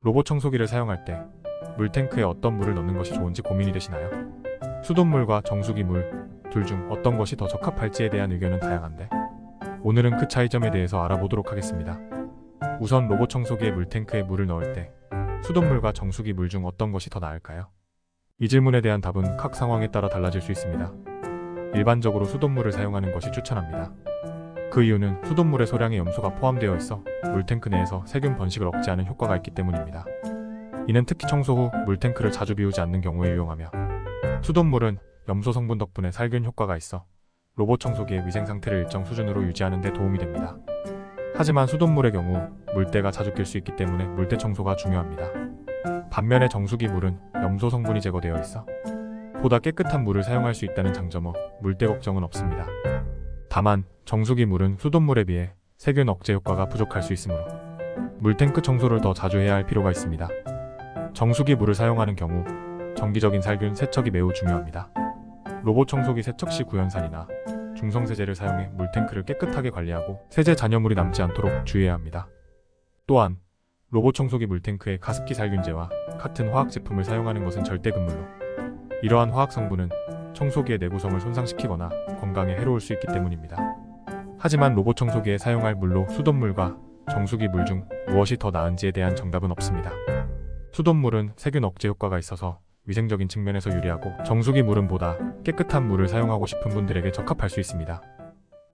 로봇 청소기를 사용할 때 물탱크에 어떤 물을 넣는 것이 좋은지 고민이 되시나요? 수돗물과 정수기물 둘 중 어떤 것이 더 적합할지에 대한 의견은 다양한데 오늘은 그 차이점에 대해서 알아보도록 하겠습니다. 우선 로봇 청소기의 물탱크에 물을 넣을 때 수돗물과 정수기 물 중 어떤 것이 더 나을까요? 이 질문에 대한 답은 각 상황에 따라 달라질 수 있습니다. 일반적으로 수돗물을 사용하는 것이 추천합니다. 그 이유는 수돗물의 소량의 염소가 포함되어 있어 물탱크 내에서 세균 번식을 억제하는 효과가 있기 때문입니다. 이는 특히 청소 후 물탱크를 자주 비우지 않는 경우에 유용하며, 수돗물은 염소 성분 덕분에 살균 효과가 있어 로봇 청소기의 위생 상태를 일정 수준으로 유지하는 데 도움이 됩니다. 하지만 수돗물의 경우 물때가 자주 낄 수 있기 때문에 물때 청소가 중요합니다. 반면에 정수기 물은 염소 성분이 제거되어 있어 보다 깨끗한 물을 사용할 수 있다는 장점으로 물때 걱정은 없습니다. 다만 정수기 물은 수돗물에 비해 세균 억제 효과가 부족할 수 있으므로 물탱크 청소를 더 자주 해야 할 필요가 있습니다. 정수기 물을 사용하는 경우 정기적인 살균 세척이 매우 중요합니다. 로봇 청소기 세척 시 구연산이나 중성세제를 사용해 물탱크를 깨끗하게 관리하고 세제 잔여물이 남지 않도록 주의해야 합니다. 또한 로봇 청소기 물탱크에 가습기 살균제와 같은 화학 제품을 사용하는 것은 절대 금물로, 이러한 화학 성분은 청소기의 내구성을 손상시키거나 건강에 해로울 수 있기 때문입니다. 하지만 로봇 청소기에 사용할 물로 수돗물과 정수기 물 중 무엇이 더 나은지에 대한 정답은 없습니다. 수돗물은 세균 억제 효과가 있어서 위생적인 측면에서 유리하고, 정수기 물은 보다 깨끗한 물을 사용하고 싶은 분들에게 적합할 수 있습니다.